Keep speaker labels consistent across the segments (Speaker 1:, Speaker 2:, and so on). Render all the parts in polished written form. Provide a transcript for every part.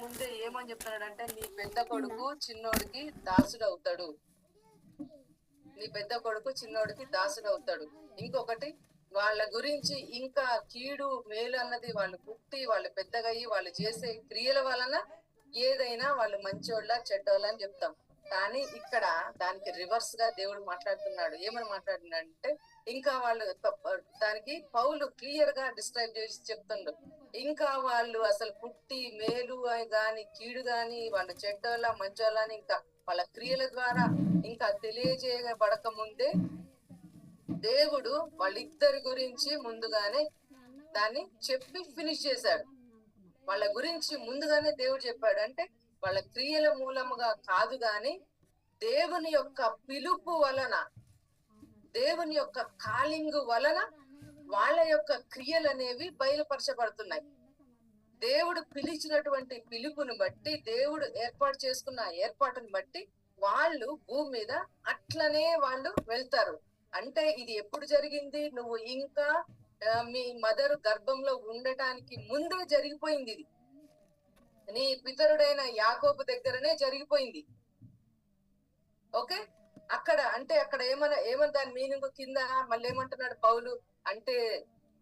Speaker 1: ముందే ఏమని చెప్తున్నాడంటే నీ పెద్ద కొడుకు చిన్నోడికి దాసుడు అవుతాడు. నీ పెద్ద కొడుకు చిన్నోడికి దాసుడు అవుతాడు. ఇంకొకటి వాళ్ళ గురించి ఇంకా కీడు మేలు అన్నది వాళ్ళు పుట్టి వాళ్ళు పెద్దగయ్యి వాళ్ళు చేసే క్రియల వలన ఏదైనా వాళ్ళు మంచోళ్ళ చెడ్డోళ్ళ అని చెప్తాం. కానీ ఇక్కడ దానికి రివర్స్ గా దేవుడు మాట్లాడుతున్నాడు. ఏమని మాట్లాడుతున్నాడంటే ఇంకా వాళ్ళు దానికి పౌలు క్లియర్ గా డిస్క్రైబ్ చేసి చెప్తుండ్రు. ఇంకా వాళ్ళు అసలు పుట్టి మేలు గాని కీడు గాని వాళ్ళు చెడ్డోళ్ళ మంచోళ్ళ అని ఇంకా వాళ్ళ క్రియల ద్వారా ఇంకా తెలియజేయబడక ముందే దేవుడు వాళ్ళిద్దరి గురించి ముందుగానే దాన్ని చెప్పి ఫినిష్ చేశాడు. వాళ్ళ గురించి ముందుగానే దేవుడు చెప్పాడు. అంటే వాళ్ళ క్రియల మూలముగా కాదు గాని దేవుని యొక్క పిలుపు వలన, దేవుని యొక్క కాలింగ్ వలన వాళ్ళ యొక్క క్రియలు అనేవి బయలుపరచబడుతున్నాయి. దేవుడు పిలిచినటువంటి పిలుపుని బట్టి, దేవుడు ఏర్పాటు చేసుకున్న ఏర్పాటుని బట్టి వాళ్ళు భూమి మీద అట్లనే వాళ్ళు వెళ్తారు. అంటే ఇది ఎప్పుడు జరిగింది? నువ్వు ఇంకా మీ మదర్ గర్భంలో ఉండటానికి ముందే జరిగిపోయింది. ఇది నీ పితరుడైన యాకోబు దగ్గరనే జరిగిపోయింది. ఓకే, అక్కడ అంటే అక్కడ ఏమన్నా దాని మీనింగ్ కింద మళ్ళీ ఏమంటున్నాడు పౌలు అంటే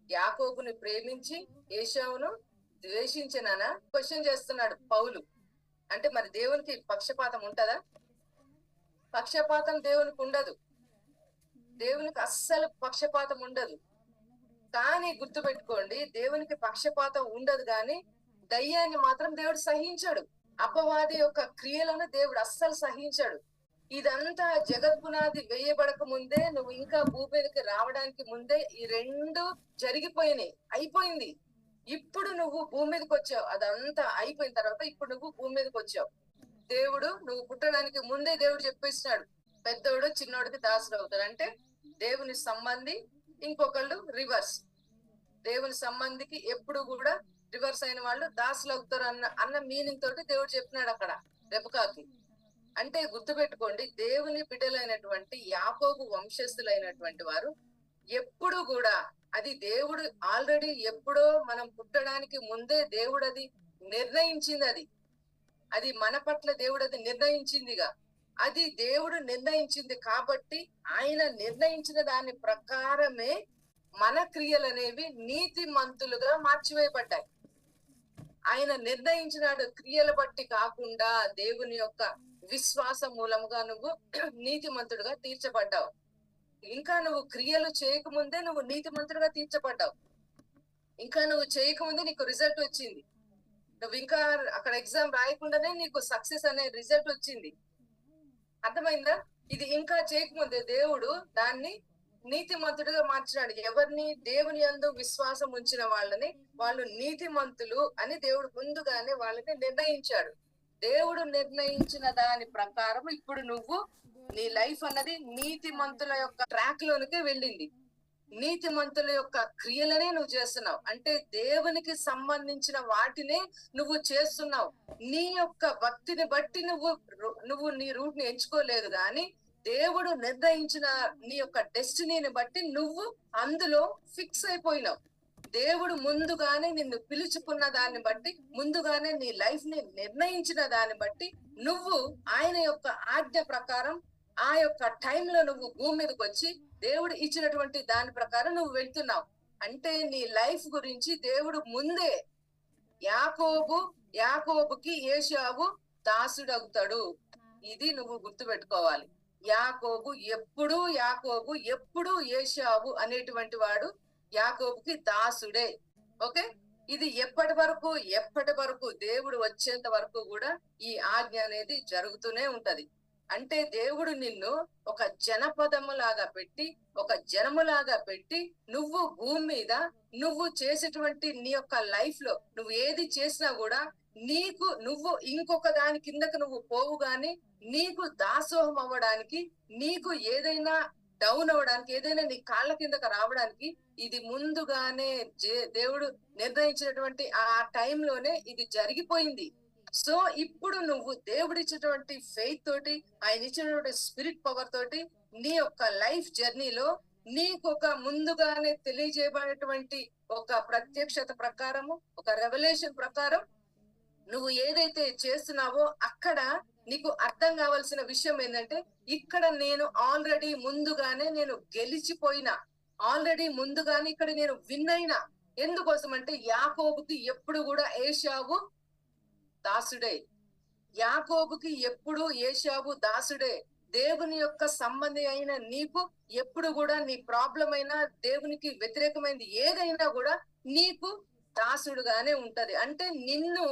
Speaker 1: యాకోబుని ప్రేమించి ఏశావును ద్వేషించినానా క్వశ్చన్ చేస్తున్నాడు పౌలు. అంటే మరి దేవునికి పక్షపాతం ఉంటదా? పక్షపాతం దేవునికి ఉండదు. దేవునికి అస్సలు పక్షపాతం ఉండదు. కానీ గుర్తుపెట్టుకోండి, దేవునికి పక్షపాతం ఉండదు కానీ దయ్యాన్ని మాత్రం దేవుడు సహించాడు. అపవాది యొక్క క్రియలను దేవుడు అస్సలు సహించాడు. ఇదంతా జగత్పునాది వేయబడక ముందే, నువ్వు ఇంకా భూమి మీదకి రావడానికి ముందే ఈ రెండు జరిగిపోయినాయి, అయిపోయింది. ఇప్పుడు నువ్వు భూమి మీదకి వచ్చావు. అదంతా అయిపోయిన తర్వాత ఇప్పుడు నువ్వు భూమి మీదకి వచ్చావు. దేవుడు నువ్వు పుట్టడానికి ముందే దేవుడు చెప్పేసినాడు పెద్దోడు చిన్నోడికి దాసుడు అవుతాడు. అంటే దేవుని సంబంధి, ఇంకొకళ్ళు రివర్స్. దేవుని సంబంధికి ఎప్పుడు కూడా రివర్స్ అయిన వాళ్ళు దాసులు అవుతారు అన్న మీనింగ్ తోటి దేవుడు చెప్పినాడు అక్కడ రెబకాకి. అంటే గుర్తుపెట్టుకోండి, దేవుని బిడ్డలైనటువంటి యాకోబు వంశస్థులైనటువంటి వారు ఎప్పుడు కూడా, అది దేవుడు ఆల్రెడీ ఎప్పుడో మనం పుట్టడానికి ముందే దేవుడు అది నిర్ణయించింది. అది మన పట్ల దేవుడు అది నిర్ణయించిందిగా. అది దేవుడు నిర్ణయించింది కాబట్టి ఆయన నిర్ణయించిన దాని ప్రకారమే మన క్రియలు అనేవి నీతి మంతులుగా మార్చివేయబడ్డాయి. ఆయన నిర్ణయించిన క్రియల బట్టి కాకుండా దేవుని యొక్క విశ్వాస మూలముగా నువ్వు నీతిమంతుడుగా తీర్చబడ్డావు. ఇంకా నువ్వు క్రియలు చేయకముందే నువ్వు నీతిమంతుడుగా తీర్చబడ్డావు. ఇంకా నువ్వు చేయకముందే నీకు రిజల్ట్ వచ్చింది. నువ్వు ఇంకా అక్కడ ఎగ్జామ్ రాయకుండానే నీకు సక్సెస్ అనే రిజల్ట్ వచ్చింది. అర్థమైందా? ఇది ఇంకా చేయకముందే దేవుడు దాన్ని నీతిమంతుడిగా మార్చినాడు. ఎవరిని? దేవుని యందు విశ్వాసం ఉంచిన వాళ్ళని, వాళ్ళు నీతిమంతులు అని దేవుడు ముందుగానే వాళ్ళని నిర్ణయించాడు. దేవుడు నిర్ణయించిన దాని ప్రకారం ఇప్పుడు నువ్వు నీ లైఫ్ అన్నది నీతిమంతుల యొక్క ట్రాక్ లోనికి వెళ్ళింది. నీతిమంతుల యొక్క క్రియలనే నువ్వు చేస్తున్నావు. అంటే దేవునికి సంబంధించిన వాటినే నువ్వు చేస్తున్నావు. నీ యొక్క భక్తిని బట్టి నువ్వు నీ రూట్ ని ఎంచుకోలేదు కానీ దేవుడు నిర్ణయించిన నీ యొక్క డెస్టినీని బట్టి నువ్వు అందులో ఫిక్స్ అయిపోయినావు. దేవుడు ముందుగానే నిన్ను పిలుచుకున్న దాన్ని బట్టి, ముందుగానే నీ లైఫ్ ని నిర్ణయించిన దాన్ని బట్టి నువ్వు ఆయన యొక్క ఆజ్ఞ ప్రకారం ఆ యొక్క టైంలో నువ్వు భూమి మీదకి వచ్చి దేవుడు ఇచ్చినటువంటి దాని ప్రకారం నువ్వు వెళ్తున్నావు. అంటే నీ లైఫ్ గురించి దేవుడు ముందే యాకోబుకి ఏశావు దాసుడవుతాడు. ఇది నువ్వు గుర్తుపెట్టుకోవాలి. యాకోబు ఎప్పుడు ఏశావు అనేటువంటి వాడు యాకోబుకి దాసుడే. ఓకే, ఇది ఎప్పటి వరకు దేవుడు వచ్చేంత వరకు కూడా ఈ ఆజ్ఞ అనేది జరుగుతూనే ఉంటది. అంటే దేవుడు నిన్ను ఒక జనపదములాగా పెట్టి, ఒక జనములాగా పెట్టి, నువ్వు భూమి మీద నువ్వు చేసేటువంటి నీ యొక్క లైఫ్ లో నువ్వు ఏది చేసినా కూడా నువ్వు ఇంకొక దాని కిందకు నువ్వు పోవు గాని, నీకు దాసోహం అవ్వడానికి, నీకు ఏదైనా డౌన్ అవ్వడానికి, ఏదైనా నీ కాళ్ళ కిందకు రావడానికి ఇది ముందుగానే దేవుడు నిర్ణయించినటువంటి ఆ టైంలోనే ఇది జరిగిపోయింది. సో ఇప్పుడు నువ్వు దేవుడిచ్చినటువంటి ఫెయిత్ తోటి, ఆయన ఇచ్చినటువంటి స్పిరిట్ పవర్ తోటి నీ యొక్క లైఫ్ జర్నీలో నీకు ఒక ముందుగానే తెలియజేయబడినటువంటి ఒక ప్రత్యక్షత ప్రకారము, ఒక రెవల్యూషన్ ప్రకారం నువ్వు ఏదైతే చేస్తున్నావో అక్కడ నీకు అర్థం కావాల్సిన విషయం ఏంటంటే, ఇక్కడ నేను ఆల్రెడీ ముందుగానే నేను గెలిచిపోయినా. ఆల్రెడీ ముందుగానే ఇక్కడ నేను విన్ అయినా. ఎందుకోసం అంటే యాకోబుకి ఎప్పుడు కూడా ఏశావు దాసుడే. యాకోబుకి ఎప్పుడు ఏశావు దాసుడే. దేవుని యొక్క సంబంధి అయిన నీకు ఎప్పుడు కూడా నీ ప్రాబ్లం అయినా, దేవునికి వ్యతిరేకమైనది ఏదైనా కూడా నీకు దాసుడుగానే ఉంటది. అంటే నిన్ను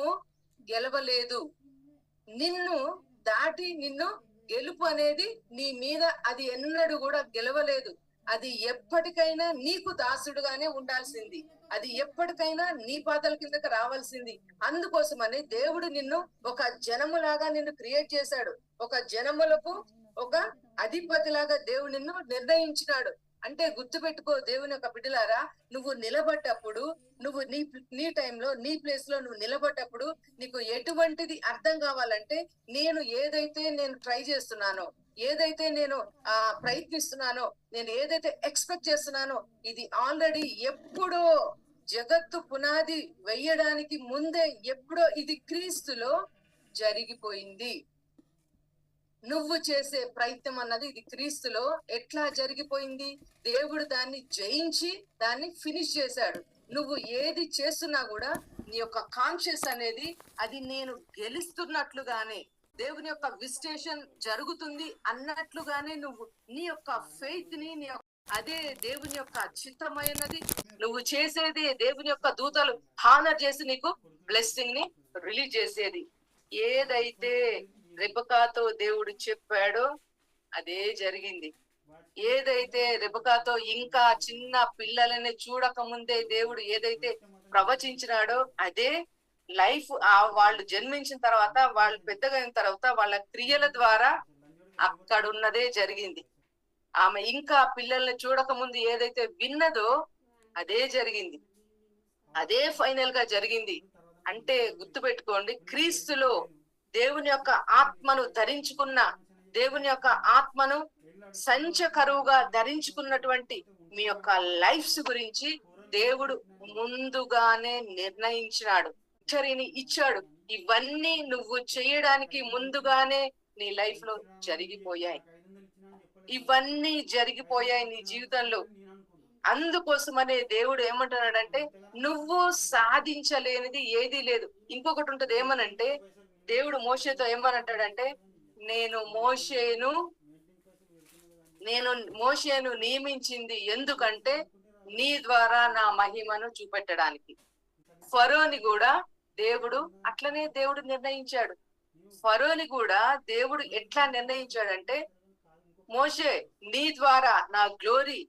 Speaker 1: గెలవలేదు. నిన్ను దాటి నిన్ను గెలుపు అనేది నీ మీద అది ఎన్నడూ కూడా గెలవలేదు. అది ఎప్పటికైనా నీకు దాసుడుగానే ఉండాల్సింది. అది ఎప్పటికైనా నీ పాదాల కిందకి రావాల్సింది. అందుకోసమని దేవుడు నిన్ను ఒక జనములాగా నిన్ను క్రియేట్ చేశాడు. ఒక జనములకు ఒక అధిపతిలాగా దేవుడు నిన్ను నిర్ణయించినాడు. అంటే గుర్తుపెట్టుకో దేవుని యొక్క బిడ్డలారా, నువ్వు నిలబడ్డప్పుడు, నువ్వు నీ నీ టైంలో నీ ప్లేస్ లో నువ్వు నిలబడ్డప్పుడు నీకు ఎటువంటిది అర్థం కావాలంటే, నేను ట్రై చేస్తున్నానో, ఏదైతే నేను ప్రయత్నిస్తున్నానో, నేను ఏదైతే ఎక్స్పెక్ట్ చేస్తున్నానో, ఇది ఆల్రెడీ ఎప్పుడో జగత్తు పునాది వేయడానికి ముందే ఎప్పుడో ఇది క్రీస్తులో జరిగిపోయింది. నువ్వు చేసే ప్రయత్నం అన్నది ఇది క్రీస్తులో ఎట్లా జరిగిపోయింది? దేవుడు దాన్ని జయించి దాన్ని ఫినిష్ చేశాడు. నువ్వు ఏది చేస్తున్నా కూడా నీ యొక్క కాన్షియస్ అనేది అది నేను గెలుస్తున్నట్లుగానే, దేవుని యొక్క విజిటేషన్ జరుగుతుంది అన్నట్లుగానే నువ్వు నీ యొక్క ఫెయిత్ ని అదే దేవుని యొక్క చిత్తమైనది నువ్వు చేసేది. దేవుని యొక్క దూతలు హానర్ చేసి నీకు బ్లెస్సింగ్ ని రిలీజ్ చేసేది. ఏదైతే రెబెకాతో దేవుడు చెప్పాడో అదే జరిగింది. ఏదైతే రెబెకాతో ఇంకా చిన్న పిల్లలని చూడక ముందే దేవుడు ఏదైతే ప్రవచించినాడో అదే లైఫ్ వాళ్ళు జన్మించిన తర్వాత, వాళ్ళు పెద్దగా అయిన తర్వాత వాళ్ళ క్రియల ద్వారా అక్కడున్నదే జరిగింది. ఆమె ఇంకా పిల్లల్ని చూడక ముందు ఏదైతే విన్నదో అదే జరిగింది. అదే ఫైనల్ గా జరిగింది. అంటే గుర్తుపెట్టుకోండి, క్రీస్తులో దేవుని యొక్క ఆత్మను ధరించుకున్న, దేవుని యొక్క ఆత్మను సంచకరువుగా ధరించుకున్నటువంటి మీ యొక్క లైఫ్స్ గురించి దేవుడు ముందుగానే నిర్ణయించినాడు, విక్టరీని ఇచ్చాడు. ఇవన్నీ నువ్వు చేయడానికి ముందుగానే నీ లైఫ్ లో జరిగిపోయాయి. ఇవన్నీ జరిగిపోయాయి నీ జీవితంలో. అందుకోసమనే దేవుడు ఏమంటున్నాడంటే, నువ్వు సాధించలేనిది ఏదీ లేదు. ఇంకొకటి ఉంటది, ఏమనంటే దేవుడు మోషేతో ఏమనంటాడంటే, నేను మోషేను నియమించింది ఎందుకంటే నీ ద్వారా నా మహిమను చూపెట్టడానికి. ఫరోని కూడా దేవుడు అట్లనే దేవుడు నిర్ణయించాడు. ఫరోని కూడా దేవుడు ఎట్లా నిర్ణయించాడంటే, మోషే నీ ద్వారా నా గ్లోరీ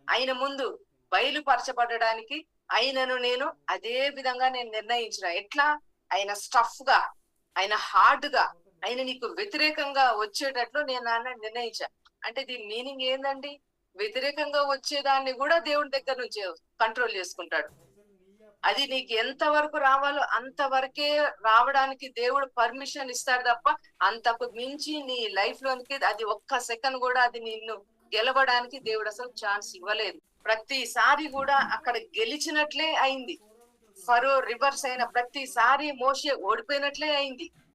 Speaker 1: ఆయన ముందు బయలుపరచబడడానికి ఆయనను నేను అదే విధంగా నేను నిర్ణయించిన. ఎట్లా? ఆయన స్టఫ్ గా, ఆయన హార్డ్ గా, ఆయన నీకు వ్యతిరేకంగా వచ్చేటట్లు నేను ఆయన నిర్ణయించా. అంటే దీని మీనింగ్ ఏందండి? వ్యతిరేకంగా వచ్చేదాన్ని కూడా దేవుడి దగ్గర నుంచి కంట్రోల్ చేసుకుంటాడు. అది నీకు ఎంత వరకు రావాలో అంతవరకే రావడానికి దేవుడు పర్మిషన్ ఇస్తాడు తప్ప అంతకు మించి నీ లైఫ్ లోనికి అది ఒక్క సెకండ్ కూడా అది నిన్ను గెలవడానికి దేవుడు అసలు ఛాన్స్ ఇవ్వలేదు. ప్రతిసారి కూడా అక్కడ గెలిచినట్లే అయింది. ఫరో రివర్స్ అయిన ప్రతిసారి మోషే ఓడిపోయినట్లే అయింది.